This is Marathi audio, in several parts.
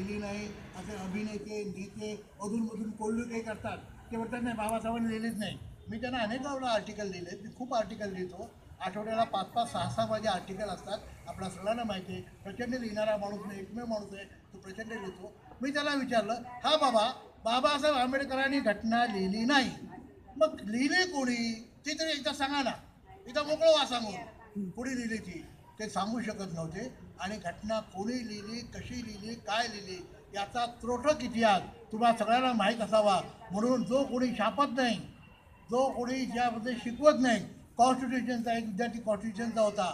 लिहिली नाही असे अभिनेते नेते अधूनमधून कोल्हे काही करतात ते म्हणतात नाही बाबासाहेबांनी लिहिलीच नाही. मी त्यांना अनेक आर्टिकल लिहिले, मी खूप आर्टिकल लिहितो. आठवड्याला 5-5, 6-6 माझे आर्टिकल असतात. आपल्या सगळ्यांना माहिती आहे प्रचंड लिहिणारा माणूस नाही, एकमेव माणूस आहे तो प्रचंड लिहितो. मी त्याला विचारलं, हा बाबा बाबासाहेब आंबेडकरांनी घटना लिहिली नाही, मग लिहिली कोणी ती तरी एकदा सांगा ना, एकदा मोकळं व्हा सांगून. कोणी लिहिली ती ते सांगू शकत नव्हते. आणि घटना कोणी लिहिली, कशी लिहिली, काय लिहिली याचा त्रोटक इतिहास तुम्हाला सगळ्यांना माहीत असावा. म्हणून जो कोणी छापत नाही, जो कोणी ज्यामध्ये शिकवत नाही, कॉन्स्टिट्यूशनचा एक विद्यार्थी कॉन्स्टिट्यूशनचा होता,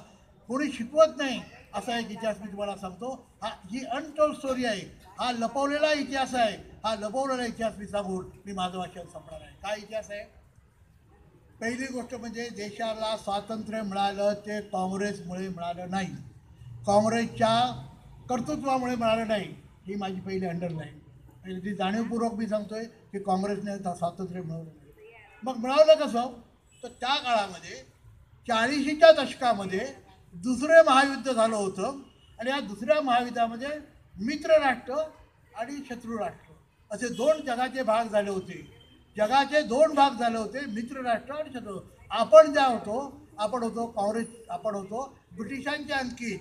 कोणी शिकवत नाही असा एक इतिहास मी तुम्हाला सांगतो. ही अनटोल्ड स्टोरी आहे, हा लपवलेला इतिहास आहे. हा लपवलेला इतिहास मी सांगून मी माझं वाचन संपणार आहे. काय इतिहास आहे? पहिली गोष्ट म्हणजे देशाला स्वातंत्र्य मिळालं ते काँग्रेसमुळे मिळालं नाही, काँग्रेसच्या कर्तृत्वामुळे मिळालं नाही. ही माझी पहिली अंडरलाईन. ती जाणीवपूर्वक मी सांगतोय की काँग्रेसने स्वातंत्र्य मिळवलं नाही. मग मिळवलं कसं? तर त्या काळामध्ये 40च्या दशकामध्ये दुसरे महायुद्ध झालं होतं आणि या दुसऱ्या महायुद्धामध्ये मित्रराष्ट्र आणि शत्रुराष्ट्र असे दोन जगाचे भाग झाले होते. जगाचे दोन भाग झाले होते, मित्रराष्ट्र आणि शत्रू. आपण ज्या होतो, आपण होतो काँग्रेस, आपण होतो ब्रिटिशांच्या अंकित,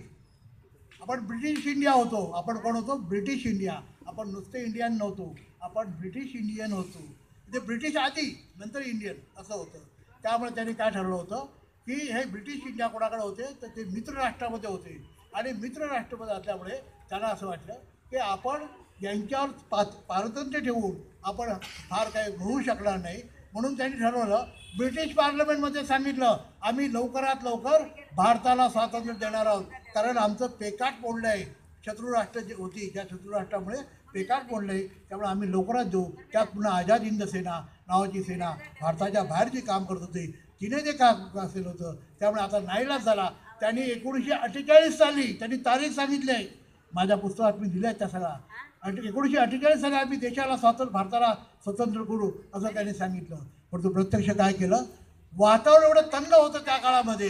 आपण ब्रिटिश इंडिया होतो. आपण कोण होतो? British India. आपण नुसते इंडियन नव्हतो, आपण ब्रिटिश इंडियन होतो. ते ब्रिटिश आधी नंतर इंडियन असं होतं. त्यामुळे त्यांनी काय ठरवलं होतं की हे ब्रिटिश इंडिया कोणाकडे होते तर ते मित्रराष्ट्रामध्ये होते. आणि मित्रराष्ट्रामध्ये असल्यामुळे त्यांना असं वाटलं की आपण यांच्यावर पारतंत्र्य ठेवून आपण फार काही होऊ शकणार नाही. म्हणून त्यांनी ठरवलं, ब्रिटिश पार्लमेंटमध्ये सांगितलं आम्ही लवकरात लवकर भारताला स्वातंत्र्य देणार आहोत, कारण आमचं पेकाट मोडलं आहे. शत्रुराष्ट्र जे होती त्या शत्रुराष्ट्रामुळे पेकाट मोडलं आहे, त्यामुळे आम्ही लवकरात देऊ. त्यात पुन्हा आझाद हिंद सेना नावाची सेना भारताच्या बाहेर जे काम करत होते तिने ते काम असेल होतं. त्यामुळे आता नाईलाज झाला. त्यांनी 1948 साली त्यांनी तारीख सांगितली आहे, माझ्या पुस्तकात मी दिल्या त्या सगळ्या. 1948 साली आम्ही देशाला भारताला स्वतंत्र करू असं त्यांनी सांगितलं. पण तो प्रत्यक्ष काय केलं? वातावरण एवढं तंग होतं त्या काळामध्ये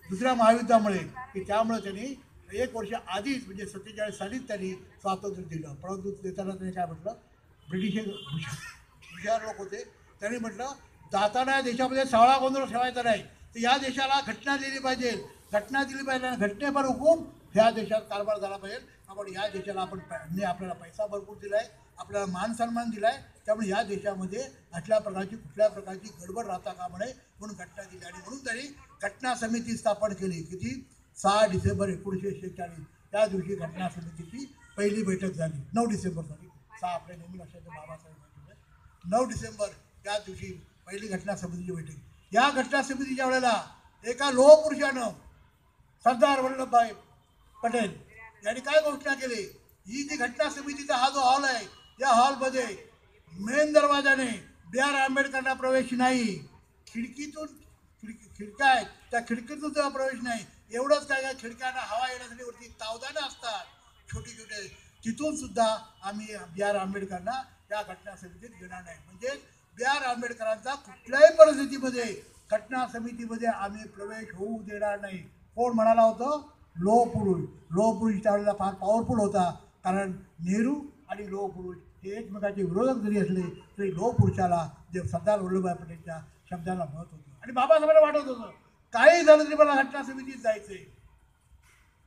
दुसऱ्या महायुद्धामुळे की त्यामुळे त्यांनी 1 वर्ष आधीच म्हणजे 47 सालीच त्यांनी स्वातंत्र्य दिलं. परंतु देताना त्यांनी काय म्हटलं, ब्रिटिश हुशार लोक होते, त्यांनी म्हटलं जाताना या देशामध्ये सावळा गोंधळ ठेवायचा नाही, तर या देशाला घटना दिली पाहिजे, घटना दिली पाहिजे आणि घटनेपर हुकूम ह्या देशात कारभार झाला पाहिजे. आपण या देशाला आपल्याला पैसा भरपूर दिला आहे, आपल्याला मान सन्मान दिला आहे, त्यामुळे या देशामध्ये कुठल्या प्रकारची गडबड राहता कामा नये म्हणून घटना दिली. आणि म्हणून त्यांनी घटना समिती स्थापन केली. किती? 6 डिसेंबर 1946 त्या दिवशी घटना समितीची पहिली बैठक झाली. 9 डिसेंबर साली, 6 आपल्या नेहमी लक्षात बाबासाहेब 9 डिसेंबर त्या दिवशी पहिली घटना समितीची बैठक. या घटना समितीच्या वेळेला एका लोहपुरुषानं सरदार वल्लभभाई पटेल यांनी काय घोषणा केली, ही जी घटना समितीचा हा जो हॉल आहे, या हॉलमध्ये मेन दरवाजाने B.R. आंबेडकरांना प्रवेश नाही, खिडक्या आहेत त्या खिडकीतून तेव्हा प्रवेश नाही. एवढंच काय, खिडक्यांना हवा येण्यासाठी वरती तावदानं असतात छोटे छोटे, तिथून सुद्धा आम्ही B.R. आंबेडकरांना या घटना समितीत घेणार नाही. म्हणजे B.R. आंबेडकरांचा कुठल्याही परिस्थितीमध्ये घटना समितीमध्ये आम्ही प्रवेश होऊ देणार नाही. कोण म्हणाला होतं? लोहपुरुष. लोहपुरुष त्यावेळेला फार पॉवरफुल होता, कारण नेहरू आणि लोहपुरुष हे एकमेकाचे विरोधक जरी असले तरी लोहपुरुषाला जे सरदार वल्लभभाई पटेलच्या शब्दाला महत्त्व होतं. आणि बाबासाहेबांना वाटत होतं काही झालं तरी मला घटना समितीत जायचंय,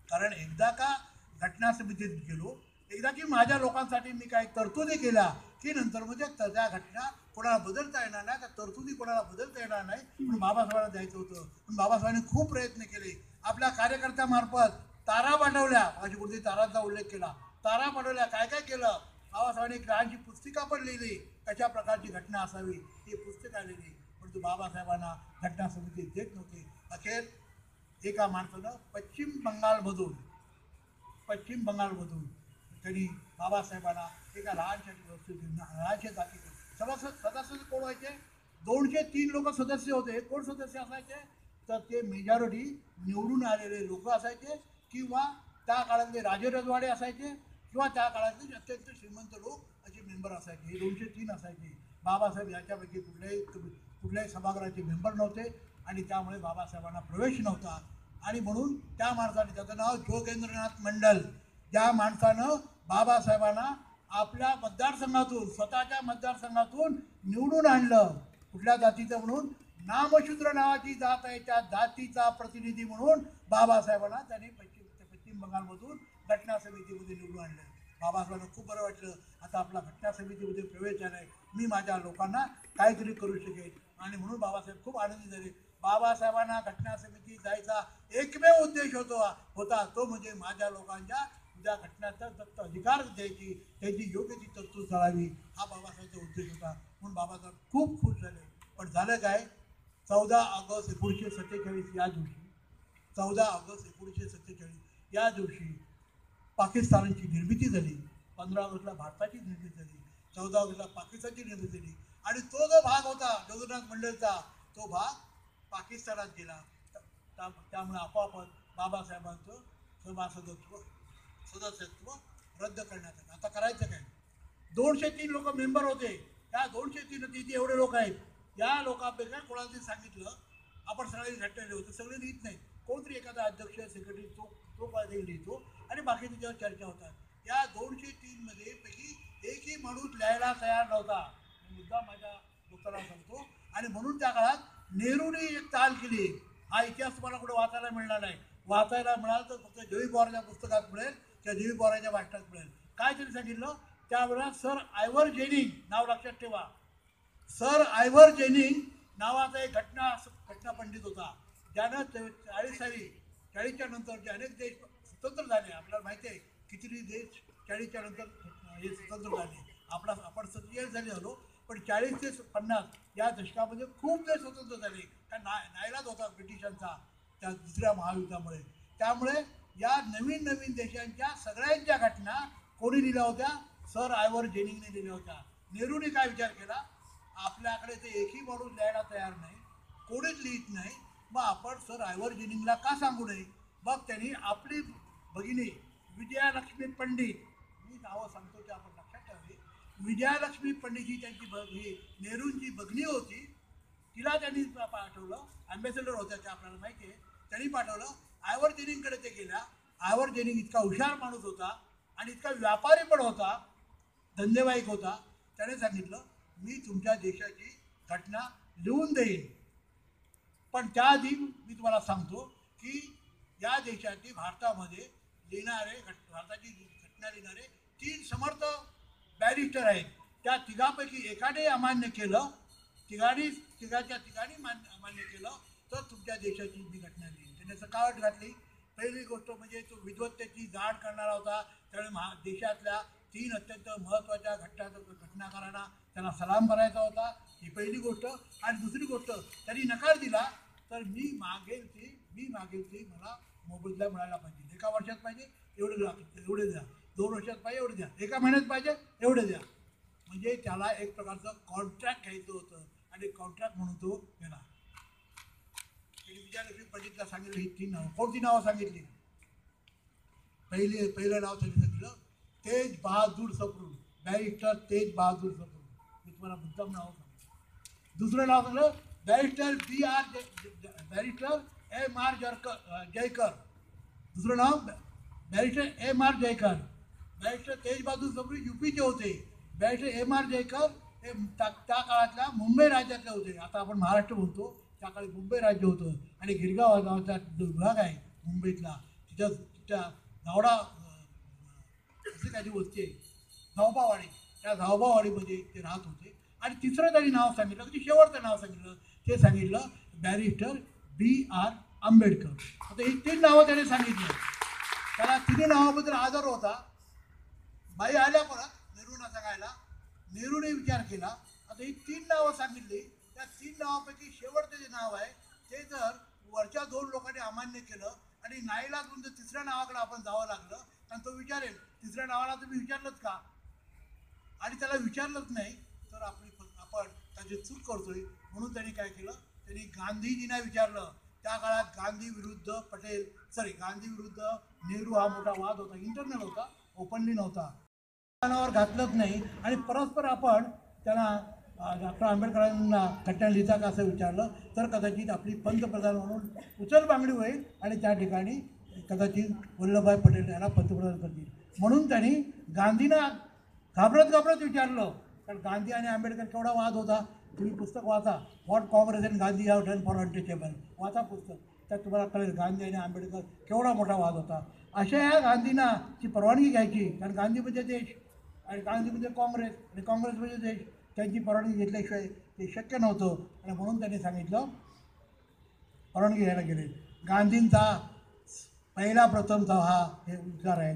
कारण एकदा का घटना समितीत गेलो, एकदा की माझ्या लोकांसाठी मी काही तरतुदी केल्या की नंतर म्हणजे त्या घटना कोणाला बदलता येणार नाही, त्या तरतुदी कोणाला बदलता येणार नाही. म्हणून बाबासाहेबांना जायचं होतं. पण बाबासाहेबांनी खूप प्रयत्न केले. आपल्या कार्यकर्त्यामार्फत तारा पाठवल्या, माझी कुठे तारांचा उल्लेख केला, तारा पाठवल्या. काय काय केलं? बाबासाहेबांनी एक लहानशी पुस्तिका पण लिहिली, कशा प्रकारची घटना असावी ही पुस्तिका लिहिली. परंतु बाबासाहेबांना घटना समितीत देत नव्हते. अखेर एका माणसानं पश्चिम बंगालमधून त्यांनी बाबासाहेबांना एका लहानशा जाती सदस्य कोण व्हायचे? 203 लोक सदस्य होते. कोण सदस्य असायचे? तर ते मेजॉरिटी निवडून आलेले लोक असायचे, किंवा त्या काळातले राजेरजवाडे असायचे, किंवा त्या काळातले अत्यंत श्रीमंत लोक असे मेंबर असायचे. हे 203 असायचे. बाबासाहेब याच्यापैकी कुठल्याही सभागृहाचे मेंबर नव्हते आणि त्यामुळे बाबासाहेबांना प्रवेश नव्हता. आणि म्हणून त्या माणसाने, त्याचं नाव जोगेंद्रनाथ मंडल, ज्या माणसानं बाबासाहेबांना आपल्या मतदारसंघातून, स्वतःच्या मतदारसंघातून निवडून आणलं. कुठल्या जातीचं म्हणून? नामशूद्र नावाची जात आहे, त्या जातीचा प्रतिनिधी म्हणून बाबासाहेबांना त्यांनी पश्चिम बंगालमधून घटना समितीमध्ये निवडून आणलं. बाबासाहेबांना खूप बरं वाटलं, आता आपला घटना समितीमध्ये प्रवेश झाला आहे, मी माझ्या लोकांना काहीतरी करू शकेल. आणि म्हणून बाबासाहेब खूप आनंदी झाले. बाबासाहेबांना घटना समितीत जायचा एकमेव उद्देश होता तो म्हणजे माझ्या लोकांच्या उद्या घटनाचा दत्त अधिकार द्यायची, त्याची योग्य ती तरतूद करावी, हा बाबासाहेबांचा उद्देश होता. म्हणून बाबासाहेब खूप खुश झाले. पण झालं काय? 14 ऑगस्ट 1947 या दिवशी, 14 ऑगस्ट 1947 या दिवशी पाकिस्तानची निर्मिती झाली. 15 ऑगस्टला भारताची निर्मिती झाली, 14 ऑगस्टला पाकिस्तानची निर्मिती झाली. आणि तो जो भाग होता जगन्नाथ मंडळचा, तो भाग पाकिस्तानात गेला. त्यामुळे आपोआपच बाबासाहेबांचं सदस्यत्व रद्द करण्यात आलं. आता करायचं काय? 203 लोक मेंबर होते. त्या 203 तिथे एवढे लोक आहेत. या लोकांपेक्षा कोणाला तरी सांगितलं, आपण सगळे घटनेले होते, सगळे लिहित नाही, कोणतरी एखादा अध्यक्ष सेक्रेटरी तो काहीतरी लिहितो आणि बाकी त्याच्यावर चर्चा होतात. या 203 मध्ये पैकी एकही माणूस लिहायला तयार नव्हता. मुद्दा माझ्या लोकांना सांगतो. आणि म्हणून त्या काळात नेहरूने एक चाल केली. हा इतिहास तुम्हाला कुठे वाचायला मिळणार नाही. वाचायला मिळाल तर फक्त जयवी पवारच्या पुस्तकात मिळेल किंवा जयवी पवारच्या भाषणात मिळेल. काय त्यांनी सांगितलं? त्यावेळेला सर आयव्हर जेनिंग, नाव लक्षात ठेवा, सर आयव्हर जेनिंग नावाचा एक घटना पंडित होता, ज्यानं 40 साली 40च्या नंतर जे अनेक देश स्वतंत्र झाले. आपल्याला माहिती आहे किती देश 40च्या नंतर हे स्वतंत्र झाले. आपण 47 झाले झालो, पण 40 ते 50 या दशकामध्ये खूप देश स्वतंत्र झाले. कारण नाईलाज होता ब्रिटिशांचा त्या दुसऱ्या महायुद्धामुळे. त्यामुळे या नवीन नवीन देशांच्या सगळ्यांच्या घटना कोणी लिहिल्या होत्या? सर आयव्हर जेनिंगने लिहिल्या होत्या. नेहरूने काय विचार केला? आपल्याकडे ते एकही माणूस लिहायला तयार नाही, कोणीच लिहित नाही, मग आपण सर आयव्हर जेनिंगला का सांगू नये? मग त्यांनी आपली भगिनी विजयालक्ष्मी पंडित, मी नावं सांगतो ते आपण लक्षात ठेवावी, विजयालक्ष्मी पंडित ही त्यांची नेहरूंची भगिनी होती, तिला त्यांनी पाठवलं. अँबॅसेडर होत्या त्या, आपल्याला माहिती आहे. त्यांनी पाठवलं. आयव्हर जेनिंगकडे ते गेल्या. आयव्हर जेनिंग इतका हुशार माणूस होता आणि इतका व्यापारी पण होता, धंदेवाईक होता. त्याने सांगितलं, मी तुमच्या देशाची घटना लिहून देईन, पण त्याआधी मी तुम्हाला सांगतो की या देशाची भारतामध्ये भारताची घटना लिहिणारे 3 समर्थ बॅरिस्टर आहेत. त्या तिघापैकी एकाने अमान्य केलं, तिघांनी मान्य केलं तर तुमच्या देशाची मी घटना लिहिली. त्याने सकावट घातली. पहिली गोष्ट म्हणजे तो विद्वत्तेची जाण करणारा होता. त्यामुळे देशातल्या 3 अत्यंत महत्त्वाच्या घटनाकारांना त्यांना सलाम करायचा होता, ही पहिली गोष्ट. आणि दुसरी गोष्ट, त्यांनी नकार दिला तर मी मागेल ती मला मोबदला मिळायला पाहिजे. 1 वर्षात पाहिजे एवढे द्या, 2 वर्षात पाहिजे एवढे द्या, 1 महिन्यात पाहिजे एवढे द्या. म्हणजे त्याला एक प्रकारचं कॉन्ट्रॅक्ट घ्यायचं होतं आणि कॉन्ट्रॅक्ट म्हणून तो गेला. विजयालक्ष्मी पंडितला सांगितलं ही 3 नावं. कोणती नावं सांगितली? पहिलं नाव त्यांनी सांगितलं तेज बहादूर सप्रू, बॅरिस्टर तेज बहादूर सप्रू. मी तुम्हाला मुद्दाम नाव सांगितलं. दुसरं नाव सांगितलं बॅरिस्टर बॅरिस्टर M.R. जयकर. दुसरं नाव बॅरिस्टर M.R. जयकर. बॅरिस्टर तेज बहादूर सप्रू UPचे होते. Barrister M.R. जयकर हे त्या काळातल्या मुंबई राज्यातले होते. आता आपण महाराष्ट्र म्हणतो, त्या काळी मुंबई राज्य होतं. आणि गिरगाव गावाचा विभाग आहे मुंबईतला, तिच्या धावडा असे काही वस्ती आहे, धावबावाडी, त्या धावबावाडीमध्ये ते राहत होते. आणि तिसरं त्यांनी नाव सांगितलं, की शेवटचं नाव सांगितलं, ते सांगितलं बॅरिस्टर B.R. आंबेडकर. आता ही 3 नावं त्याने सांगितली. त्याला 3 नावाबद्दल आदर होता. बाई आल्या परत नेहरूंना सांगायला. नेहरूने विचार केला, आता ही 3 नावं सांगितली, त्या 3 नावापैकी शेवटचं जे नाव आहे ते जर वरच्या 2 लोकांनी अमान्य केलं आणि नाईलाज म्हणून जर 3ऱ्या नावाकडे आपण जावं लागलं, आणि तो विचारेल 3ऱ्या नावाला तुम्ही विचारलंच का, आणि त्याला विचारलंच नाही तर आपण त्याची चूक करतोय. म्हणून त्यांनी काय केलं, त्यांनी गांधीजींना विचारलं. त्या काळात गांधी विरुद्ध नेहरू हा मोठा वाद होता, इंटरनल होता, ओपनली नव्हता. कानावर घातलंच नाही. आणि परस्पर आपण त्यांना डॉक्टर आंबेडकरांना घटना लिहिता का असं विचारलं तर कदाचित आपली पंतप्रधान म्हणून उचल बांगडी होईल आणि त्या ठिकाणी कदाचित वल्लभभाई पटेल यांना पंतप्रधान करतील. म्हणून त्यांनी गांधींना घाबरत घाबरत विचारलं. कारण गांधी आणि आंबेडकर केवढा वाद होता. तुम्ही पुस्तक वाचा, what Congress and Gandhi have done for untouchable, वाचा पुस्तक, त्यात तुम्हाला कळेल गांधी आणि आंबेडकर केवढा मोठा वाद होता. अशा या गांधींना ची परवानगी घ्यायची, कारण गांधी म्हणजे देश आणि गांधी म्हणजे काँग्रेस आणि काँग्रेस म्हणजे देश, त्यांची परवानगी घेतल्याशिवाय ते शक्य नव्हतं. आणि म्हणून त्यांनी सांगितलं, परवानगी घ्यायला गेले. गांधींचा पहिला प्रथमचा हा हे उद्गार आहे,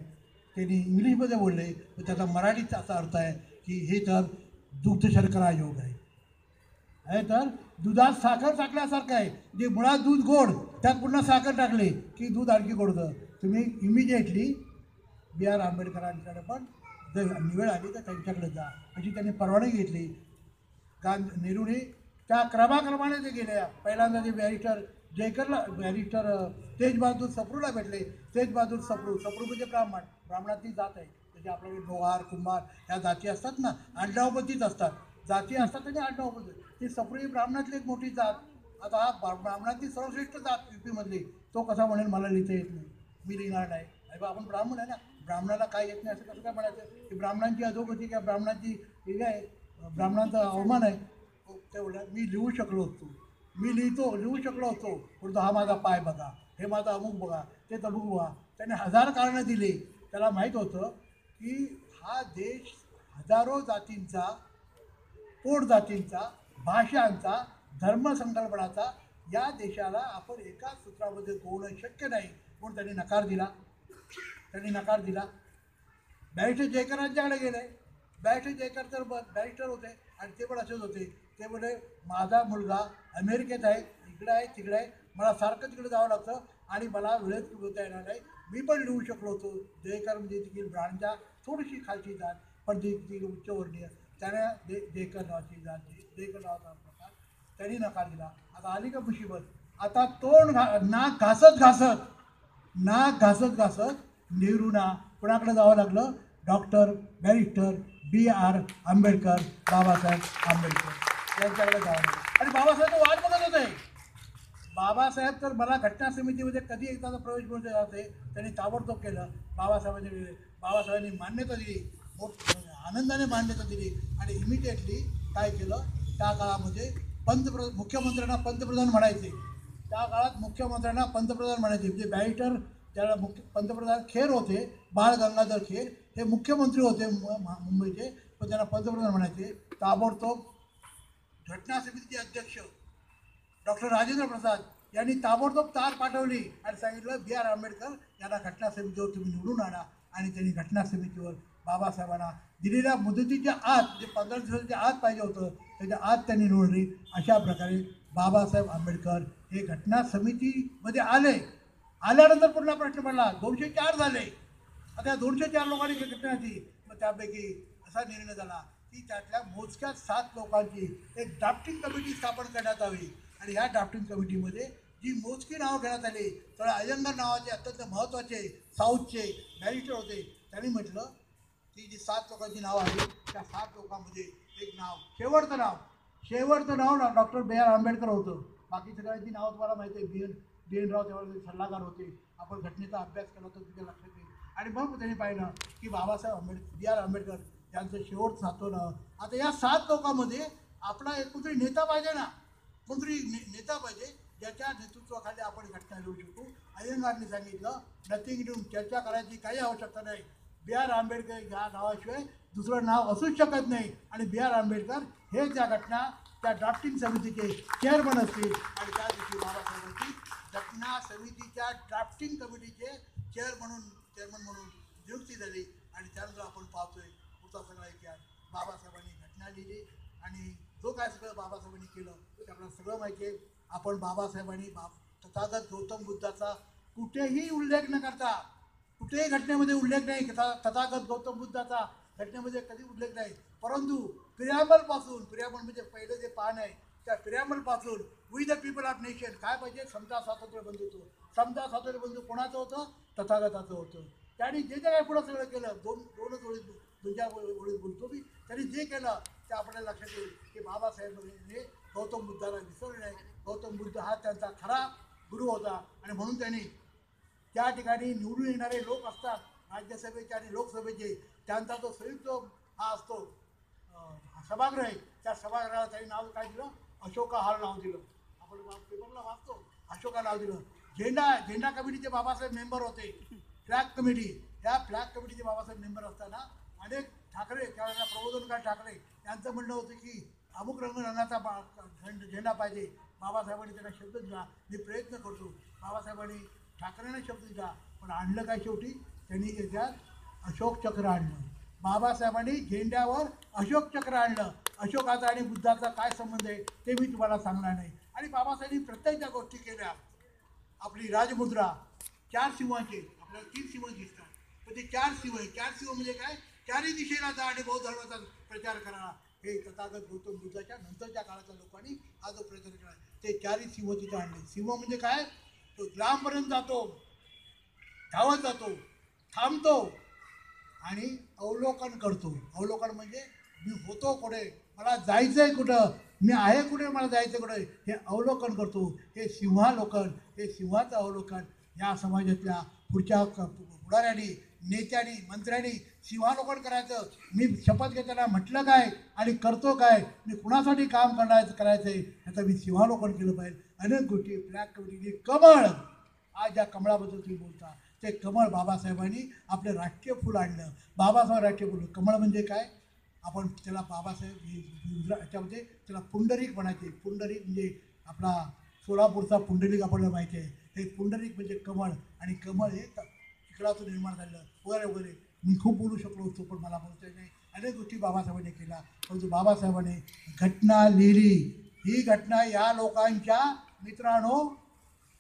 त्यांनी इंग्लिशमध्ये बोलले, तर त्याचा मराठीचा असा अर्थ आहे की हे तर दुग्ध शर्करा योग आहे. आहे तर दुधात साखर टाकल्यासारखं आहे. जे मुळात दूध गोड, त्यात पुन्हा साखर टाकली की दूध आणखी गोड होतं. तुम्ही इमिजिएटली बी आर आंबेडकरांकडे पण जर निवड आली तर त्यांच्याकडे जा, अशी त्यांनी परवानगी घेतली. नेहरूने त्या क्रमाक्रमाने ते गेले. पहिल्यांदा ते बॅरिस्टर जयकरला, बॅरिस्टर तेजबहादूर सप्रूला भेटले. तेजबहादूर सप्रू म्हणजे ब्राह्मण, ब्राह्मणातली जात आहे. त्याचे आपल्याकडे लोहार कुंभार ह्या जाती असतात ना, आडनावपतीच असतात, जाती असतात आणि आडनावपती. ती सप्रू ही ब्राह्मणातली एक मोठी जात. आता हा ब्राह्मणातली सर्वश्रेष्ठ जात युपीमधली, तो कसा म्हणेल मला लिहिता येत नाही, मी लिहिणार नाही. अरे बा, आपण ब्राह्मण आहे ना, ब्राह्मणाला काय येत नाही असं कसं काय म्हणायचं. की ब्राह्मणांची अधोगती किंवा ब्राह्मणांची हे आहे, ब्राह्मणांचा अवमान आहे. तेवढं मी लिहू शकलो असतो, मी लिहू शकलो असतो, परंतु हा माझा पाय बघा, हे माझा अमुक बघा, ते तमुक बघा. त्याने हजार कारणं दिली. त्याला माहीत होतं की हा देश हजारो जातींचा, पोट जातींचा, भाषांचा, धर्मसंकल्पनाचा, या देशाला आपण एकाच सूत्रामध्ये गोवणं शक्य नाही. म्हणून त्यांनी नकार दिला. त्यांनी नकार दिला. बॅरिस्टर जयकरांच्याकडे गेले. बॅरिस्टर जयकर तर बॅरिस्टर होते आणि ते पण असेच होते. ते म्हणे माझा मुलगा अमेरिकेत आहे, इकडे आहे तिकडे आहे, मला सारखं तिकडे जावं लागतं आणि मला वेळेत बोलता येणार नाही. मी पण लिहू शकलो होतो. जयकर म्हणजे देखील ब्राह्मणच्या थोडीशी खालची जात, पण ती उच्चवर्णीय, त्याने जयकर नावाची जात, जयकर नावाचा प्रकार, त्यांनी नकार दिला. आता आली का मुशिबत. आता तोंड नाक घासत घासत नेहरूंना कोणाकडे जावं लागलं, डॉक्टर बॅरिस्टर बी आर आंबेडकर, बाबासाहेब आंबेडकर यांच्याकडे जावं लागलं. आणि बाबासाहेब तो वाट बघत होते. बाबासाहेब तर मला घटना समितीमध्ये कधी एकदा प्रवेश मिळून जाते, त्यांनी ताबडतोब केलं. बाबासाहेबांनी मान्यता दिली, आनंदाने मान्यता दिली. आणि इमिडिएटली काय केलं, त्या काळामध्ये मुख्यमंत्र्यांना पंतप्रधान म्हणायचे. त्या काळात मुख्यमंत्र्यांना पंतप्रधान म्हणायचे. म्हणजे बॅरिस्टर ज्याला पंतप्रधान खेर होते, बाळ गंगाधर खेर, हे मुख्यमंत्री होते मुंबईचे, पण त्यांना पंतप्रधान म्हणायचे. ताबडतोब घटना समितीचे अध्यक्ष डॉक्टर राजेंद्र प्रसाद यांनी ताबडतोब तार पाठवली आणि सांगितलं बी आर आंबेडकर यांना घटना समितीवर तुम्ही निवडून आणा. आणि त्यांनी घटना समितीवर बाबासाहेबांना दिलेल्या मुदतीच्या आत, म्हणजे 15 दिवसाच्या आत पाहिजे होतं, त्याच्या आत त्यांनी निवडली. अशा प्रकारे बाबासाहेब आंबेडकर हे घटना समितीमध्ये आले. आल्यानंतर पुन्हा प्रश्न पडला, 204 झाले. आता या 204 लोकांनी घटना ती, मग त्यापैकी असा निर्णय झाला की त्यातल्या मोजक्या 7 लोकांची एक ड्राफ्टिंग कमिटी स्थापन करण्यात यावी. आणि ह्या ड्राफ्टिंग कमिटीमध्ये जी मोजकी नावं घेण्यात आली, तर अय्यंगार नावाचे अत्यंत महत्त्वाचे साऊथचे बॅरिस्टर होते. त्यांनी म्हटलं की जी 7 लोकांची नावं आली, त्या 7 लोकांमध्ये एक नाव, शेवटचं नाव डॉक्टर बी आर आंबेडकर होतं. बाकी सगळ्यांची नावं तुम्हाला माहिती आहे. बी एन राव त्यावेळेस सल्लागार होते. आपण घटनेचा अभ्यास केला तर तुझ्या लक्षात येईल. आणि मग त्यांनी पाहिलं की बाबासाहेब बी आर आंबेडकर यांचं शेवट 7वं नाव. आता या 7 लोकांमध्ये आपला एक कोणतरी नेता पाहिजे ना, कोणतरी नेता पाहिजे ज्याच्या नेतृत्वाखाली आपण घटना लिहू शकू. अय्यंगारने सांगितलं नथिंग डू, चर्चा करायची काही आवश्यकता नाही. बी आर आंबेडकर या नावाशिवाय दुसरं नाव असूच शकत नाही. आणि बी आर आंबेडकर हे त्या ड्राफ्टिंग समितीचे चेअरमन असतील. आणि त्या दिवशी बाबासाहेबांची घटना समितीच्या ड्राफ्टिंग कमिटीचे चेअरमन म्हणून नियुक्ती झाली. आणि त्यानंतर आपण पाहतोय पुढचा सगळा इतिहास. बाबासाहेबांनी घटना लिहिली आणि जो काय सगळं बाबासाहेबांनी केलं ते आपल्याला सगळं माहिती आहे. आपण बाबासाहेबांनी तथागत गौतम बुद्धाचा कुठेही उल्लेख न करता, कुठेही घटनेमध्ये उल्लेख नाही, तथागत गौतम बुद्धाचा घटनेमध्ये कधी उल्लेख नाही. परंतु पिरॅमल म्हणजे पहिलं जे पान आहे, त्या पिरॅमलपासून we the people of nation काय पाहिजे, समता स्वातंत्र्य बंधुत्व. समता स्वातंत्र्य बंधू कोणाचं होतं, तथागताचं होतं. त्यांनी जे काय पुढं सगळं केलं, दोनच ओळीत बोलतो मी, त्यांनी जे केलं ते आपल्याला लक्षात येईल की बाबासाहेब हे गौतम बुद्धाला विसरले नाही. गौतम बुद्ध हा त्यांचा खरा गुरु होता. आणि म्हणून त्यांनी त्या ठिकाणी निवडून येणारे लोक असतात, राज्यसभेचे आणि लोकसभेचे त्यांचा जो संयुक्त हा असतो सभागृह आहे, त्या सभागृहाला त्यांनी नाव काय दिलं, अशोका हॉल नाव दिलं. आपण पेपरला वाचतो, अशोका नाव दिलं. झेंडा कमिटीचे बाबासाहेब मेंबर होते. फ्लॅग कमिटी, त्या फ्लॅग कमिटीचे बाबासाहेब मेंबर असताना अनेक ठाकरे, त्यावेळेला प्रबोधनकार ठाकरे यांचं म्हणणं होतं की अमुक रंगाचा झेंडा पाहिजे. बाबासाहेबांनी त्यांना शब्द दिला, मी प्रयत्न करतो. बाबासाहेबांनी ठाकरेंना शब्द दिला, पण आणलं काय शेवटी, त्यांनी त्याच्यात अशोक चक्र आणलं. बाबासाहेबांनी झेंड्यावर अशोक चक्र आणलं. अशोकाचा आणि बुद्धाचा काय संबंध आहे ते मी तुम्हाला सांगणार नाही. आणि बाबासाहेबांनी प्रत्येक त्या गोष्टी केल्या. आपली राजमुद्रा 4 सिंहांचे, आपल्याला 3 सिंह दिसतात, पण ते 4 सिंह आहे. 4 सिंह म्हणजे काय, 4ही दिशेला जा आणि बौद्ध धर्माचा प्रचार करा. हे तथागत गौतम बुद्धाच्या नंतरच्या काळातल्या लोकांनी हा जो प्रचार केला, ते 4ही सिंह तिथे आणले. सिंह म्हणजे काय, तो लांबपर्यंत जातो, धावत जातो, थांबतो आणि अवलोकन करतो. अवलोकन म्हणजे मी होतो कुठे, मला जायचं आहे कुठं, मी आहे कुठे, मला जायचं कुठे, हे अवलोकन करतो. हे सिंहालोकन, हे सिंहाचं अवलोकन या समाजातल्या पुढच्या पुढाऱ्यांनी, नेत्यांनी, मंत्र्यांनी सिंहालोकन करायचं. मी शपथ घेताना म्हटलं काय आणि करतो काय, मी कुणासाठी काम करायचं आहे याचं मी सिंहालोकन केलं पाहिजे. अनेक गोष्टी फ्लॅग कमिटीची, कमळ, आज ज्या कमळाबद्दल तुम्ही बोलता, ते कमळ बाबासाहेबांनी आपलं राष्ट्रीय फुल आणलं. बाबासाहेब राष्ट्रीय फुल, कमळ म्हणजे काय, आपण त्याला बाबासाहेब याच्यामध्ये त्याला पुंडरीक म्हणायचे. पुंडरीक म्हणजे आपला सोलापूरचा पुंडलिक आपल्याला माहिती आहे. हे पुंडरीक म्हणजे कमळ, आणि कमळ हे चिखलातून निर्माण झालं वगैरे वगैरे. मी खूप बोलू शकलो होतो, पण मला बोलता नाही. अनेक गोष्टी बाबासाहेबांनी केल्या, परंतु बाबासाहेबांनी घटना लिहिली. ही घटना या लोकांच्या, मित्रांनो,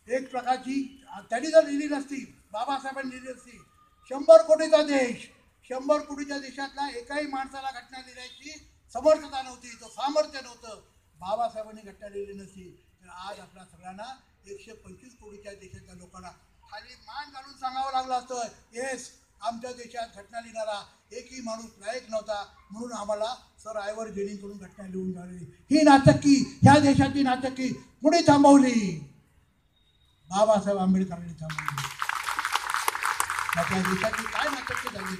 एक प्रकारची, त्यांनी जर लिहिली नसती, बाबासाहेबांनी लिहिली असती, 100 कोटीचा देश, 100 कोटीच्या देशातला एकाही माणसाला घटना लिहायची समर्थता नव्हती, तो सामर्थ्य नव्हतं. बाबासाहेबांनी घटना लिहिली नसती तर आज आपल्या सगळ्यांना 125 कोटीच्या देशातल्या लोकांना खाली मान घालून सांगावं लागलं असतं, येस, आमच्या देशात घटना लिहिणारा एकही माणूस लायक नव्हता, म्हणून आम्हाला सर आयवर जेनिंगकडून घटना लिहून घालली. ही नाचक्की, ह्या देशाची नाचक्की कुणी थांबवली, बाबासाहेब आंबेडकरांनी थांबवली. त्या देशाची काय नाचक्की झाली,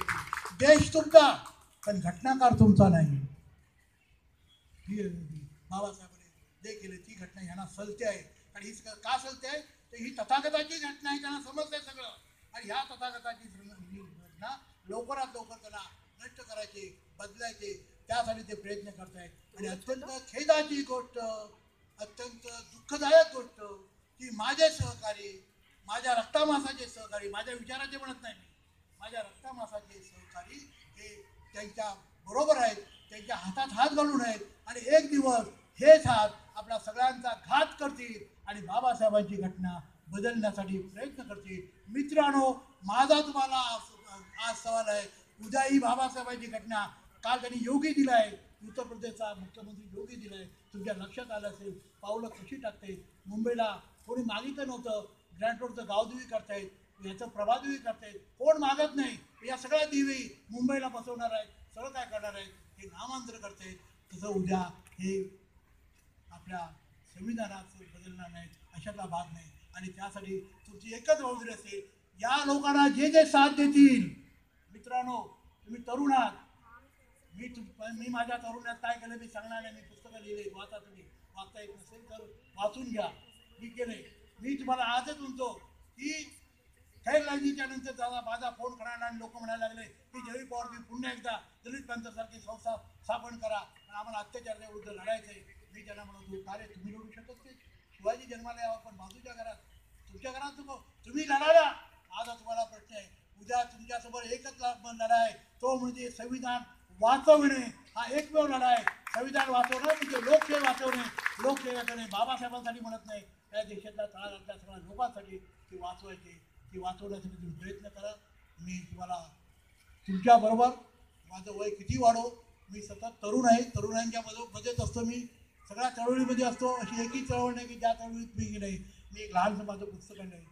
देश तुमचा पण घटनाकार तुमचा नाही. बाबासाहेबांनी जे केले ती घटना ह्यांना सलते आहे. आणि ही का सलते आहे, तर ही तथागताची घटना आहे, त्यांना समजतंय सगळं. आणि ह्या तथागताची घटना लवकरात लवकर त्यांना नष्ट करायचे, बदलायचे, त्यासाठी ते प्रयत्न करत आहेत. आणि अत्यंत खेदाची गोष्ट, अत्यंत दुःखदायक गोष्ट की माझे सहकारी, माझ्या रक्तामासाचे सहकारी, माझ्या विचाराचे म्हणत नाही मी, माझ्या रक्तामासाचे सहकारी हे त्यांच्या बरोबर आहेत, त्यांच्या हातात हात घालून आहेत. आणि एक दिवस हेच हात आपला सगळ्यांचा घात करतील आणि बाबासाहेबांची घटना बदलण्यासाठी प्रयत्न करतील. मित्रांनो, माझा तुम्हाला आज सवाल आहे, उद्या ही बाबासाहेबांची घटना, काल त्यांनी योगी दिला आहे, उत्तर प्रदेशचा मुख्यमंत्री योगी दिला आहे, तुमच्या लक्षात आलं असेल, पावलं कशी टाकते. मुंबईला कोणी मागितलं नव्हतं, ग्रँट रोडचं गावदेवी करतायत, याचं प्रभादेवी करतायत, कोण मागत नाही. या सगळ्या देवी मुंबईला बसवणार आहेत, सगळं काय करणार आहेत, हे नामांतर करतायत. तसं उद्या हे आपल्या संविधानात बदलणार नाहीत, अशातला भाग नाही. आणि त्यासाठी तुमची एकच जबाबदारी असेल, या लोकांना जे जे साथ देतील. मित्रांनो, तुम्ही तरुण आहात, मी माझ्या तरुणात काय केलं मी सांगणार नाही. मी पुस्तकं लिहिले, वाचा, तुम्ही वाचता येत नसेल तर वाचून घ्या. मी केले, मी तुम्हाला आजच म्हणतो की खैरलाजीच्या नंतर दादा माझा फोन करायला आणि लोक म्हणायला लागले की जयवीर पवार तुम्ही पुन्हा एकदा दलित पंथसारखी संस्था स्थापन करा आणि आम्हाला अत्याचाराच्या विरुद्ध लढायचं आहे. मी त्यांना म्हणतो, का रे तुम्ही लढू शकत नाही, शिवाजी जन्माला यावं, पण बाजूच्या घरात, तुमच्या घरात तुम्ही लढायला. माझा तुम्हाला प्रश्न आहे, उद्या तुमच्यासमोर एकच लढा आहे, तो म्हणजे संविधान वाचवणे. हा एकमेव लढा आहे. संविधान वाचवणं म्हणजे लोकशाही वाचवणे. लोकशाही करणे बाबासाहेबांसाठी म्हणत नाही, त्या देशातल्या तळागाळातल्या सगळ्या लोकांसाठी ती वाचवायची, ती वाचवण्यासाठी तुम्ही प्रयत्न करा. मी तुम्हाला तुमच्याबरोबर, माझं वय किती वाढो, मी सतत तरुण आहे, तरुणांच्या मध्येच असतो. मी सगळ्या चळवळीमध्ये असतो. अशी एकही चळवळ नाही की ज्या चळवळीत मी नाही. मी एक लहानसं माझं पुस्तक आहे,